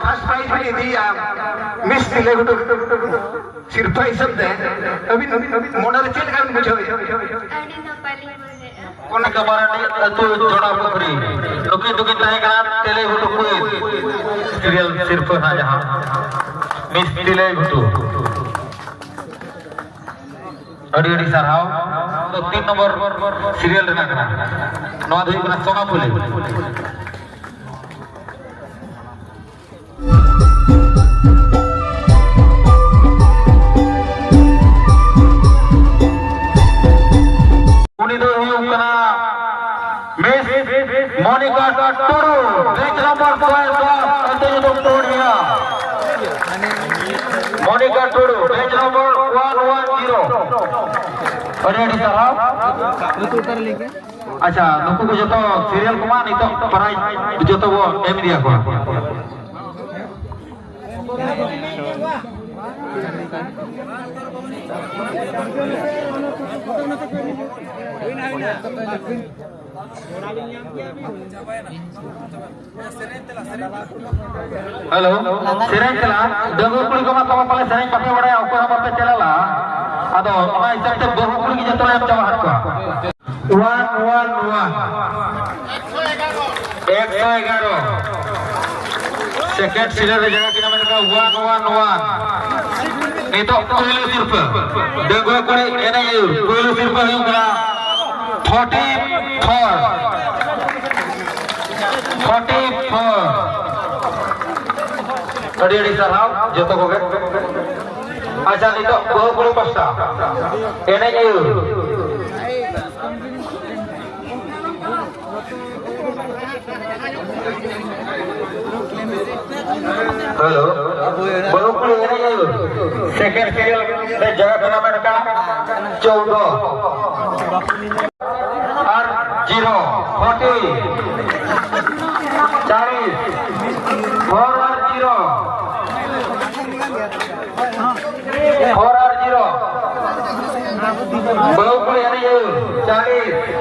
First prize भी दी miss दिले गुटु सिर्फ हिसाब दे अभी मोनर चेक कर मुझे कोने कमारने अतु जोड़ा पकड़ी दुकी दुकी ताहे करा तेले गुटु कोई सीरियल सिर्फ ना जहां मिस दिले गुटु अड़ी अड़ी सरहाव तो 3 नंबर सीरियल रेना करा नवा दुई कना सोना फुले मोनिका टुडू बेच नंबर 12 मोनिका टुडू बेच नंबर 110 अड़ी साहब अच्छा नुकु को जो सीरियल कुमा नहीं तो प्राइज जो वो एम दिया को हेलो सेरेन चला दगो कुड़ी को मत पाले सेरेन बापे बड़ा ओको हम बापे चलाला अदो ओना हिसाब से दगो कुड़ी की जतो एम चावा हट को 111 सेकंड सीरियल रे जगह किना Maneka 111 itu pemilu sirpa dego kuri ene pemilu sirpa huyung kena 44 tadi adi sarhau joto koge acha itu bahu kuri pasta ene hello bahu kuri ene second serial रे जगह कना मेनका 14 और 0 40 40 4 और 0 4 और 0 bahu kuri ene 40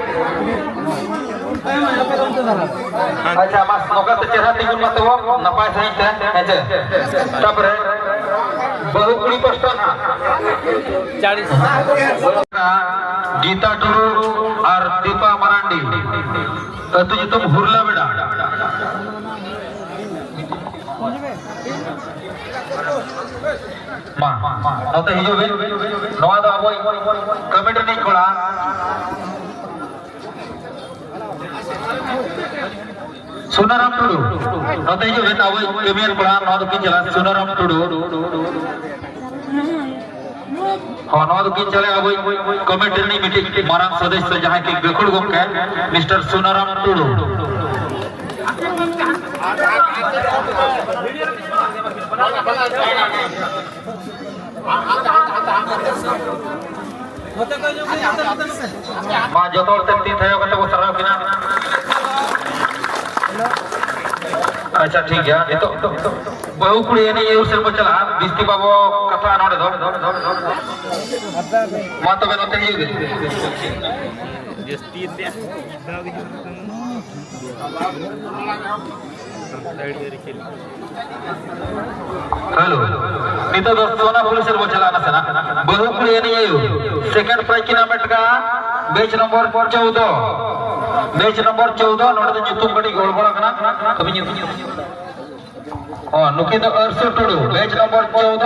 अच्छा mas noka tercerah tingun mate wo napai sahi teh aja tabre bahu kuri pastan 40 Gita Tudu और दीपा मरांडी तु जो हुरला बेड़ा मा नते हिजो बे नवा दो अबो कमेंट नहीं कोला सुनाराम टुडू नते हिजो बे अबो कमेंट कोला नवा दो की चला सुनाराम टुडू हाँ नवा दो की चले अब कमेटी मीटिंग मारांग सदस्य जहां की गखुड़ गोमके मिस्टर सुनाराम टुडू मा जतोर ते तीन थयो कते वो सराव किना अच्छा ठीक है ये तो बहु कुड़ी ने ये उसे चला बिस्ती बाबू कथा नोडे दो मा तो बेनो ते ये बिस्ती दे हेलो नीतो दो सोना पुलिस रे चला ना सना बहु कुड़ी ने ये सेकंड प्राइज किना मेटका बेच नंबर 14 बेच नंबर 14 नोडे तो जुतुम गडी गोलबोला कना कभी oh nuki to arsu tudu batch number 14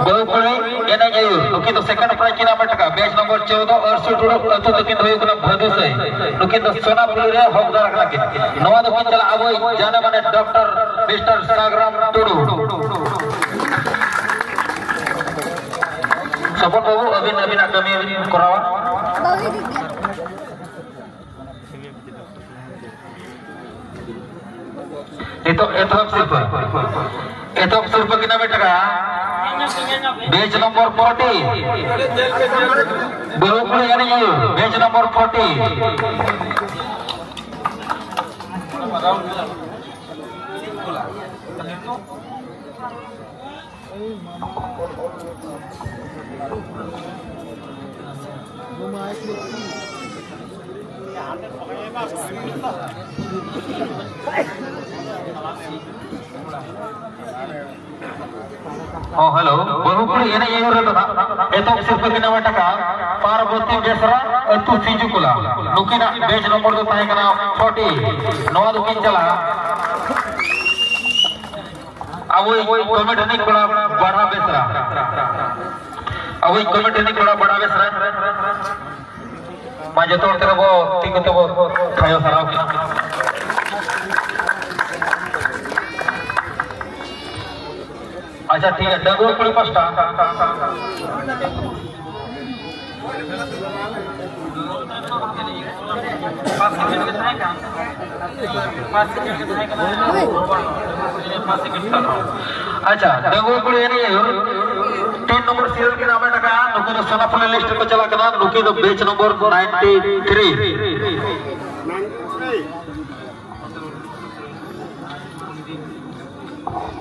bahu kuri ena jayu nuki to second prize kina mataka batch number 14 arsu tudu atu dokin hoyu kana bhadu sai nuki to sona puli re hokdar kana ke nowa dokin chala aboi jana mane dr mr sagram tudu support babu abin kami korawa itu surpa kina betaka batch number 40 bahu kuri yani you batch number 40 Rumah Oh halo, bahupuri ini yang udah tuh, itu seperti nama taka, Parvati Besra, itu Fijukula, Nukina batch nomor tuh tanya kena 40, Noah Dukin cala, awoi comment ini kula bada Besra, awoi comment ini kula bada Besra, maju tuh terabo, tiga tuh kayo sarau kita. अच्छा ठीक है डगो पड़ी pasta अच्छा डगो पड़ी ये नहीं 3 number serial के नाम है टका नुकी तो सोनाफुल लिस्ट को चला करना नुकी तो बेच number 93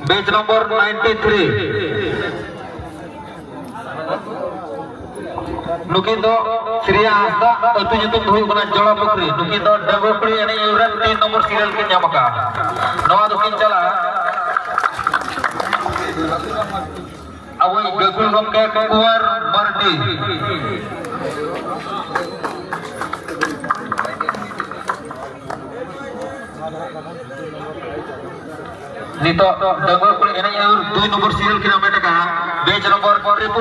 batch number 93 nukin do Sriya Hasda atu nyutum huyu kana Jola Pukri nukin do Dagopri ene yuran 3 nomor serial ke nyamaka noa dukin chala awai gagul gomke Kuwar Mardi Nito dagol pun ini yang 2 nomor serial kita mereka batch nomor 111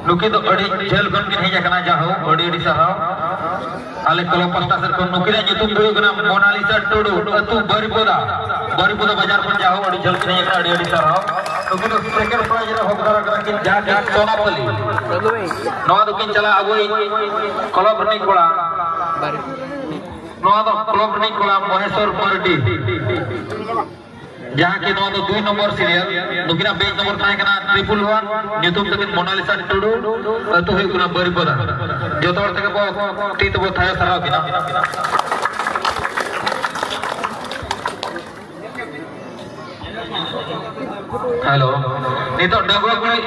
Nuki to adi jail kan kin heja kana jaho adi sahaw ale kalo pasta sar kon nuki ra jutum doy kana Mona Lisa Tudu atu Baripoda bazar kon jaho adi jail kin heja kana adi sahaw nuki to second prize ra hokdara kana kin ja Sonapali noa to kin chala agoi kalo berni kola noa to kalo berni kola Maheshwar Mardi जहाँ के नौ 2 number serial नुकिना बेच number ताहे कना 111 ᱧᱩᱛᱩᱢ तकिन Mona Lisa Tudu तो हुई कुना बरिपदा जतो हर तके बो ती तो बो थायो सराव किना हेलो नितो डगो कुनी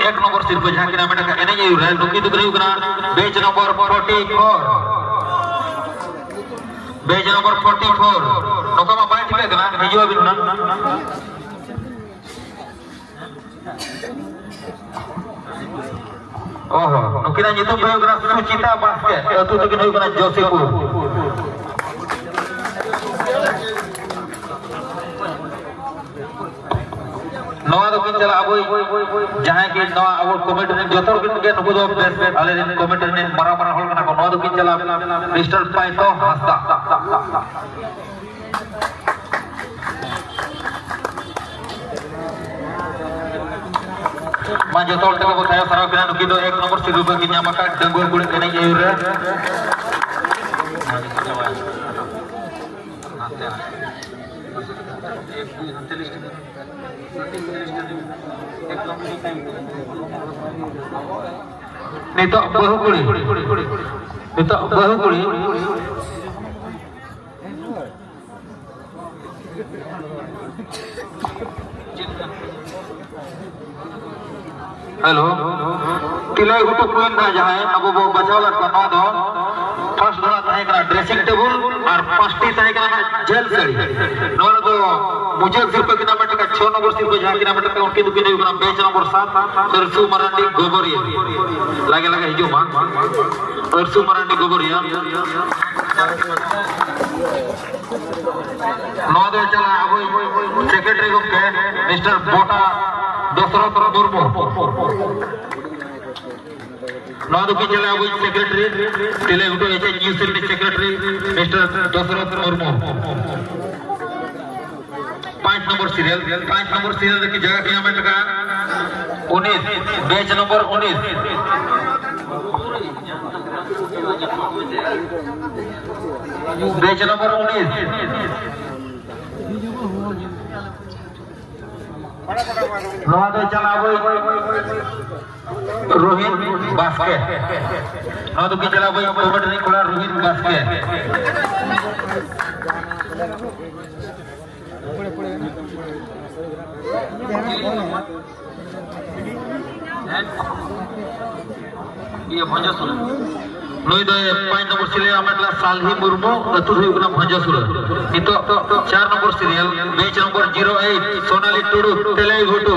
1 नंबर सीरियल को जहाँ किना मेटा एने ये रहा नुकी तो हुई कुना बेच number 44 batch number 44 nokama bai thile kana hijo binna oho nukina nyitum bayu kana Sucita Basket atu tukin hoy kana Josepur नवा तो किन चला अब जहां के नवा अब कमेंट ने जतर किन के नुको दो बेस आले दिन कमेंट ने मरा होल कना को नवा तो किन चला मिस्टर पाइतो हस्ता मा जतर तक बताया सारा किन नुकी दो 1 नंबर से रुपए किन मका डंगो गुड़ कने एउरे Nito bahukuri हेलो तिलाई गुटो क्वीन ना जाए अब वो बचावला करना दो फर्स्ट धरा ताहे करा ड्रेसिंग टेबल और पांचटी ताहे करा जेल सड़ी नोन तो मुझे सिर्फ किना मट का 6 नंबर सिर्फ जहां किना मट का उनकी दुकान है बेच नंबर 7 सरसू मरांडी गोबरिया लगे हिजो मा सरसू मरांडी गोबरिया नो दे चला अब सेक्रेटरी को के मिस्टर बोटा दशरथ मुर्मू नौ दुकी चला अब सेक्रेटरी तिले उठो एचे news cell secretary mister Dasharath Murmu 5 number serial की जगह किया में लगा 19 बैच नंबर 19 बैच नंबर 19 नवा तो चला रोहित बास्के हाँ तो क्या चला भाई कोविड नहीं खुला रोहित बास्के ये भंजसुर नुई दो 5 नंबर सीरियल आमटला सालही मुर्मू अतुर हुई भंजसुर नितो 4 नंबर सीरियल बेच नंबर 08 सोनाली टुडू तेलाई घुटू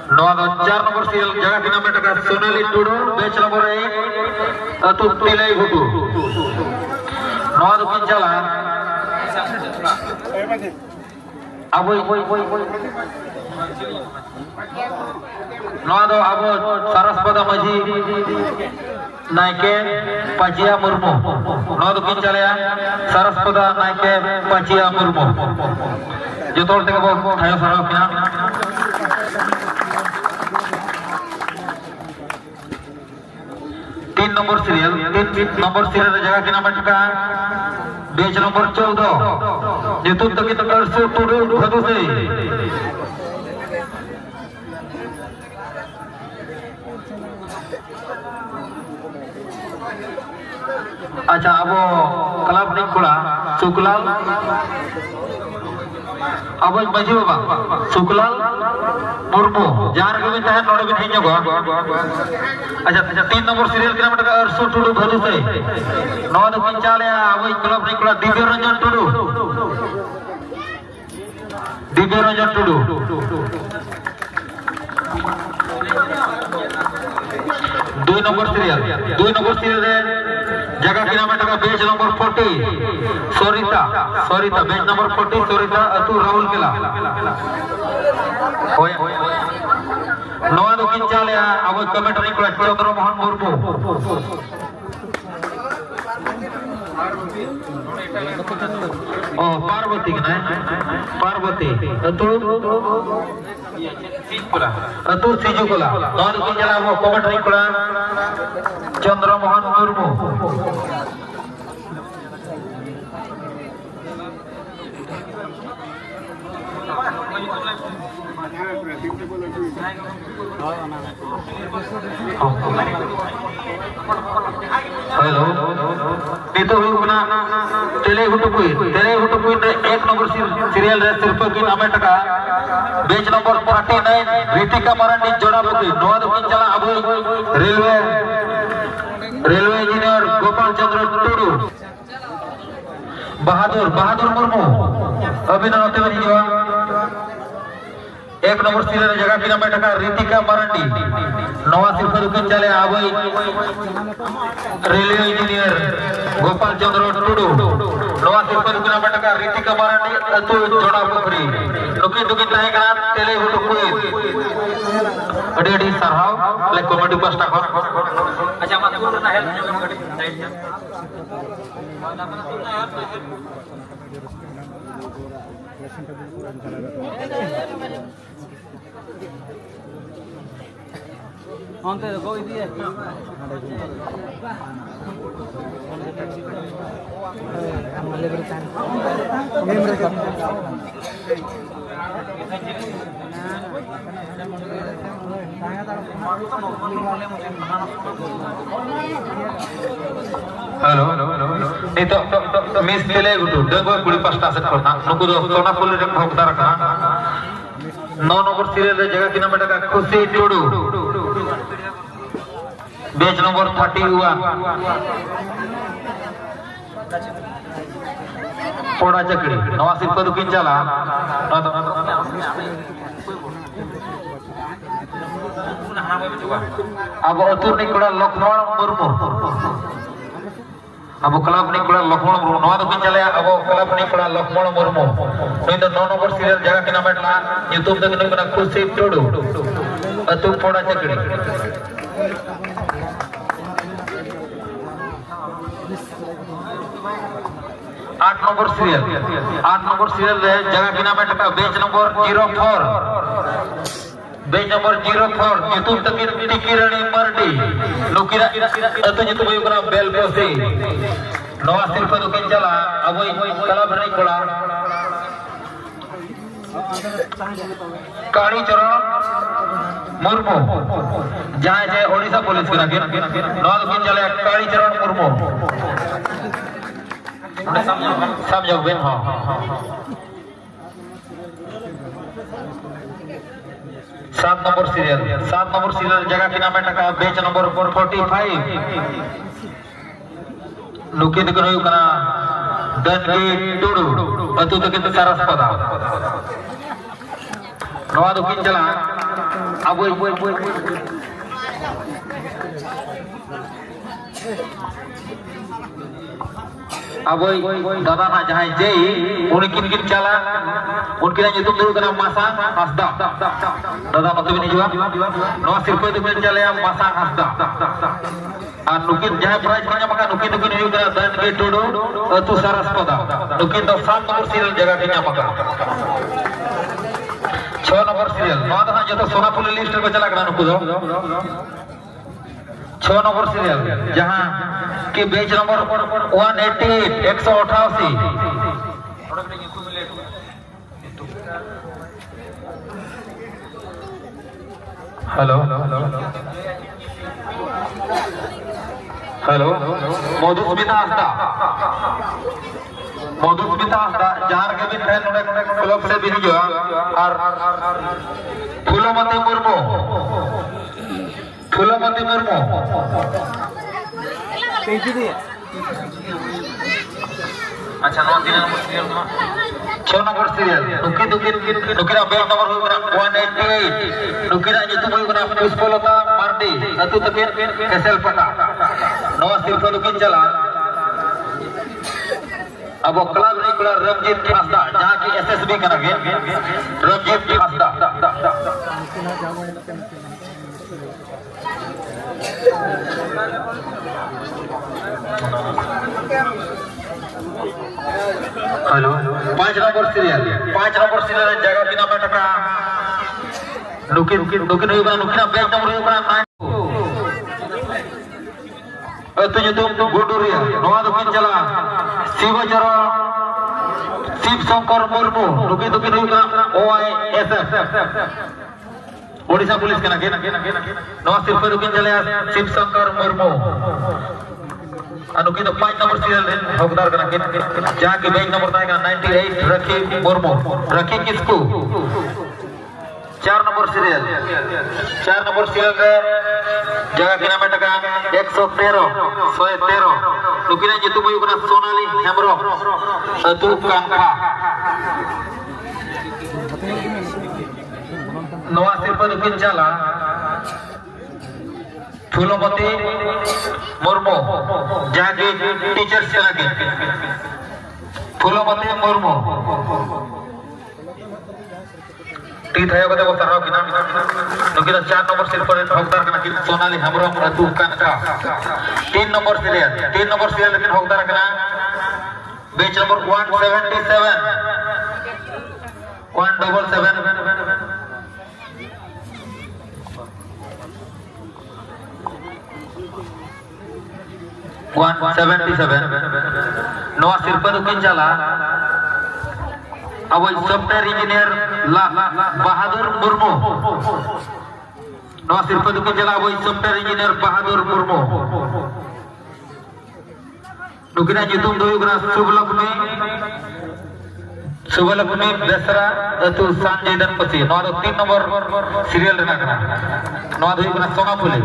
4 नंबर सीरियल जगह की नाम टका सोनाली टुडू बेच नंबर 1 अतुर तेलाई घुटू दो पिंचाला अब दो अब सरस्वती मजी नायके पाचिया मुर्मू दो पिंचाले सरस्वती नायके पाचिया मुर्मू जो तोड़ तक वो थायो सराव किया 3 नंबर सीरियल जगह की नाम टका बेच नंबर 14 जितु तक करसु टुडू भदु से अच्छा अब क्लब नहीं खुला सुकलाल अब मजी बाबा सुकलाल मुर्मू जार के भी तहन नोड़े भी नहीं जगह अच्छा 3 नंबर सीरियल के नाम टका अर्सु टुडू भदु से 9 पिंचाले अब क्लब नहीं खुला दिव्य रंजन टुडू 2 नंबर सीरियल जगह की नाम टका बेच नंबर 40 सोरिता बेच नंबर 40 सोरिता अतु राहुल केला नवा दो किंचाले अब कमेंटरी को चंद्र मोहन मुर्मू पार्वती पार्वती अतुर सिजुकोला नवा दो किंचाला वो कमेंटरी को चंद्र मोहन मुर्मू हेलो नितो हुना तेले हुटुकुई 1 नंबर सीरियल रे सिर्फ की नाम टका बेच नंबर 39 ऋतिका मरांडी जोड़ापति नवा दो पिंचाला अब रेलवे इंजीनियर गोपाल चंद्र टुडू बहादुर मुर्मू अभिनंदन तेवरी जीवा 1 नंबर सीरियल जगह की नाम टका ऋतिका मरांडी नवा सिर्फ दुकान चले आवई रेलवे इंजीनियर गोपाल चंद्र टुडू नवा सिर्फ दुकान नाम टका ऋतिका मरांडी अतु जोड़ा पोखरी नुकिन ताहे कना तेले हुटु कुई अडी सरहाव ले कमेटी पास्टा को अच्छा मा सुना help committee side onte koi diye hello नहीं तो मिस तेले गुटू देखो कुड़ी पास्ता से करना नुकु दो सोना फुल रे भोगदा रखना 9 नंबर सीरियल रे जगह की नाम टका खुशी टुडू बेच नंबर 31 पोड़ा चकड़ी नवा सिर्फ दुकिन चला अब अतुर निकोड़ा लक्ष्मण मुर्मू अब क्लब निकोड़ा लक्ष्मण मुर्मू नवा दुकिन चले अब क्लब निकोड़ा लक्ष्मण मुर्मू नहीं तो 9 नंबर सीरियल जगह के नाम एटला यूट्यूब तक निकोड़ा खुशी टुडू अतुर पोड़ा चकड़ी 8 नंबर सीरियल रे जगह की नाम टका बेच नंबर 04 यूट्यूब तक टिकिरणी मरडी नुकिरा अत जितु हुई बेल पोसी नवा सिर्फ दुकान चला अब क्लब नहीं कोड़ा काली चरण मुर्मू जहाँ जे ओडिशा पुलिस के नागिन नौ दिन चले काली चरण मुर्मू समझो बेन हाँ 7 नंबर सीरियल जगह की नाम है टका बेच नंबर 45 नुकित को नहीं करना दनगी टुडू अतु तो किंतु सारस पदा नवा दो किन चला अब दादा ना जहाँ जय उनकिन किन चला उनकी ना युद्ध दूर करना मासा हंसदा दादा मतलब नहीं जुआ नवा सिर्फ तो किन चले हम मासा हंसदा और नुकिन जहाँ प्राइज करना मका नुकिन नहीं करना दन के टोडो अतु सारस पदा नुकिन तो 7 नंबर सीरियल जगह के मका 6 नंबर सीरियल नवा दादा जो तो सोनापुर लिस्ट में चला करना नुकुदो 6 नंबर सीरियल जहाँ की बेच नंबर 188 हेलो मधुस्मिता हंसदा जहाँ के भी थे क्लब से भी जो और फूलमती मुर्मू अच्छा 9 नंबर सीरियल 6 नंबर सीरियल नुकिरा बेच नंबर 188 नुकिरा जितु बोल करा पुष्पलता मार्डी अतु तकिन एसएल पटा नवा सिर्फ नुकिन चला अब क्लब नहीं क्लब रमजीत हंसदा जहां की एसएसबी करा गे Ramjit Hansda hello 5 number serial जगह बिना बैठका नुकिन नुकिना बेच नंबर होगा 9 तो तुम गुडुरिया नवा दुकिन चला शिव शंकर मुर्मू नुकिन होगा OISF ओडिशा पुलिस के ना नवा सिर्फ दुकिन चले शिव शंकर मुर्मू अनुकी तो 5 नंबर सीरियल हकदार का जहाँ की बेच नंबर था 98 रखी मुर्मू रखी किसको 4 नंबर सीरियल रे जगह की नाम है टका 113 नुकिना जितु मुयु कना सोनाली हेमरो अतु कांखा नवा सिर्फ दुकिन चला फूलमती मुर्मू जहाँ की टीचर्स से लगे फूलमती मुर्मू टीथ है को सरहाव की नाम नुकिना 4 नंबर सीरियल पर हकदार कना कि सोनाली हमरो अतु कानका 3 नंबर सीरियल लेकिन हकदार कना बेच नंबर 177 नवा सिर्फ दुकिन चला अब सॉफ्टवेयर इंजीनियर बहादुर मुर्मू नवा सिर्फ दुकिन चला अब सॉफ्टवेयर इंजीनियर बहादुर मुर्मू नुकिना जितुम दोयुगना शुभलक्ष्मी बेसरा अतु संजय दनपति नवा 3 नंबर सीरियल रेना कना नवा दोयुगना सोनापुली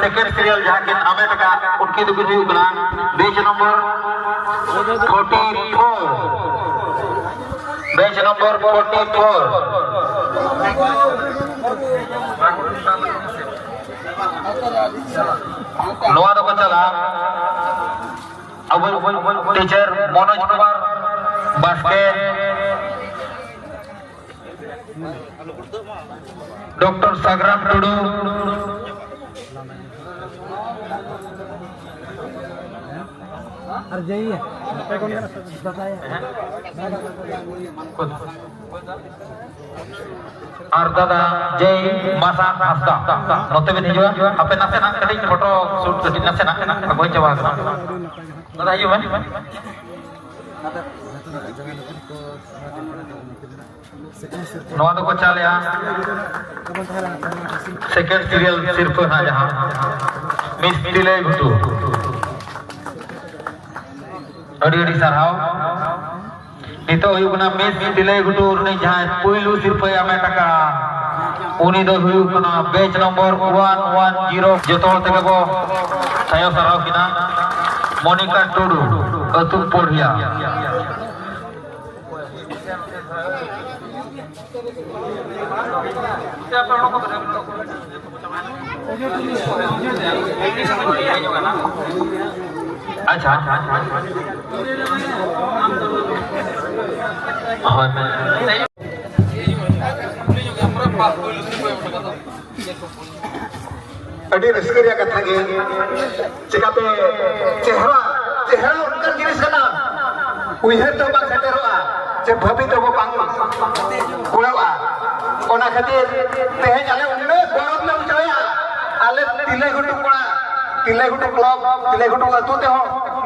सेकंड सीरियल जहाँ के अमेट का उनकी दुकान हुई बना बेच नंबर 44 नवा दो चला अब teacher Manoj Kumar Baske doctor सागराम Tudu Arjaya. और दादा जय मासा हंसदा नोते में हिजुआ आपे नासे ना कटी फोटो शूट कटी नासे ना अगोई चबा दादा हिजु में नवा तो को चालेया सेकंड सीरियल सिर्फ ना जहां मिस दिले गुटू अड़ी अड़ी सरहाव नितो हुयुकना मिस दिले गुटू ने जहां पुइलू सिर्फ आमे टका उनी दो हुयुकना बेच नंबर 110 जतो तक को थायो सरहाव किना मोनिका टुडू अतु पोढ़िया अच्छा अड़ी रस्करिया कथा गे चिकाते चेहरा चेहरा उनका जिनिस कना उइहर तो बा सेटेरवा जे भबी तो बांग कुड़ावा ओना खातिर तेहेज आले उन्ने गरब ले उचाया आले तिले गुटु कोड़ा तिले गुटु क्लब तिले गुटु अतु ते हो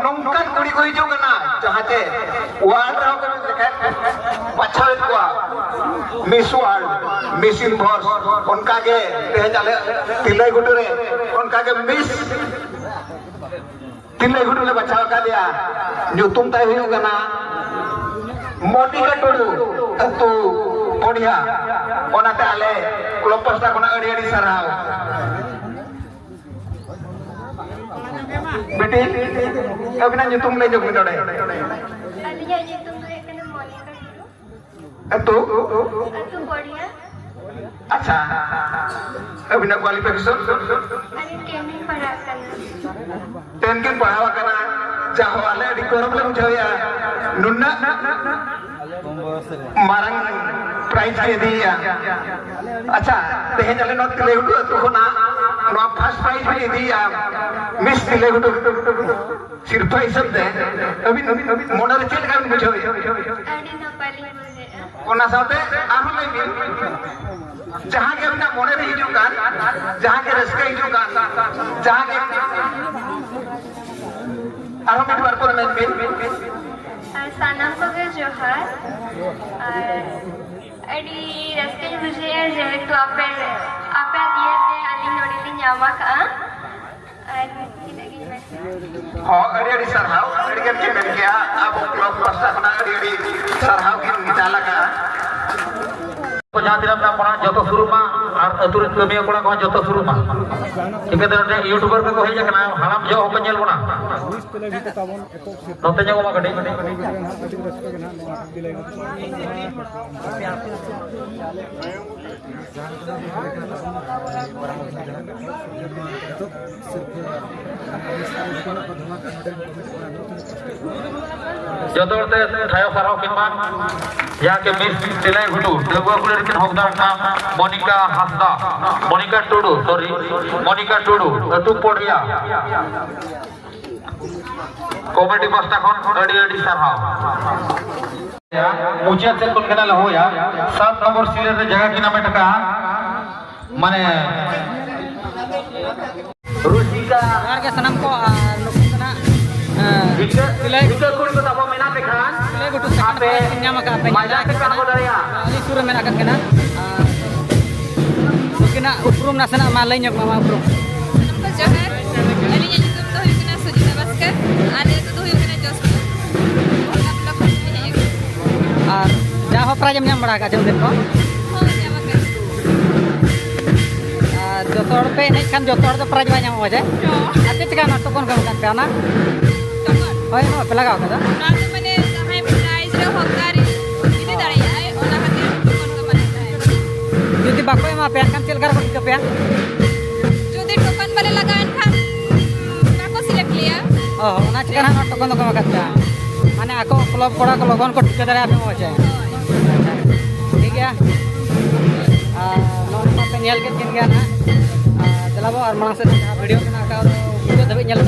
नोंकान कुड़ी को हिजु कना जहाते वार्ड रहो के देखे पछाड़ को मिस वर्ल्ड मिस यूनिवर्स उनका के तेहेज आले तिले गुटु रे उनका के मिस तिले गुटु ले बचाव का दिया nyutum tay huyu kana Monica Tudu tentu podia ona tale kelompok ta kona area di sarau beti kabina nyutum le jog midode alinya nyutum le kana Monica tentu podia अच्छा अभी ना क्वालिफिकेशन टेन के पढ़ावा करना चाहो वाले decorum ले मुझे या नुन्ना मारंग प्राइज के दिया अच्छा तेहे चले नॉट के ले उठो तो ना नो फर्स्ट प्राइज भी दिया मिस ले उठो सिर्फ ही सब दे अभी मोनर चेल कर मुझे कोना साथे आरो ले जहां के अपना मोने रे हिजु कान जहां के रस्के हिजु कान जहां के आरो मिट बार पर में सानम को के जोहार अडी रस्के मुझे जे तो आपे दिए थे अली नोडी ली न्यामा का हां अड़ी सरहाव अड़ी के मेन के अब क्लब प्रस्ताव बना अड़ी सरहाव की निकाला का जहाँ तीन अपना पढ़ा जो शुरू में और अतुर कमिया कोड़ा को जो शुरू में चिकते यूट्यूबर को हेज कना हालाम जो को नेल बना नोते जो मा गडे जो तोते थायो साराव किमान या के मिस दिलाई गुटू देवगुड़ा कुड़े रिकन होगदार नाम मोनिका हंसदा मोनिका टुडू सॉरी मोनिका टुडू अतु पोढ़िया कॉमेडी पास्ता खन अड़ी अड़ी सरहाव मुझे से कोन केना हो या 7 नंबर सीरियल रे जगह किना में टका माने रुचिका यार के सनम को लोकना इले कोन को तब मेना पे खान ले गुटु आपे न्यामा का पे मजा के काम दरिया ali sura mena kan kena mungkin uprum nasana ma lain yak mama uprum Nampak Johar, alinya YouTube tu huyuk kena Sujita Baskar, ada tu huyuk kena Josko. Blog punya ya. ar jaho prajam nyam bada ka jodin ko Oh, siapa kan? jotor pe nei kan jotor do praj ba nyam hoje Oh, ate tika na to kon kam kan kana tokon. hoy no pelagaw ka da Nanti mana sampai prize dah hokari, ini dari ay, orang hati tokon ke mana dah. jodi bako ma pe kan tel gar ko ke pe Jadi tokon balik lagaan kan, aku select liya. oh na tika na to kon ko ka ta mane ako club koda ko logon ko tika dara pe hoje ठीक है non पे nyel ke kin gana delabo ar mang se video के ना का video दबे nyel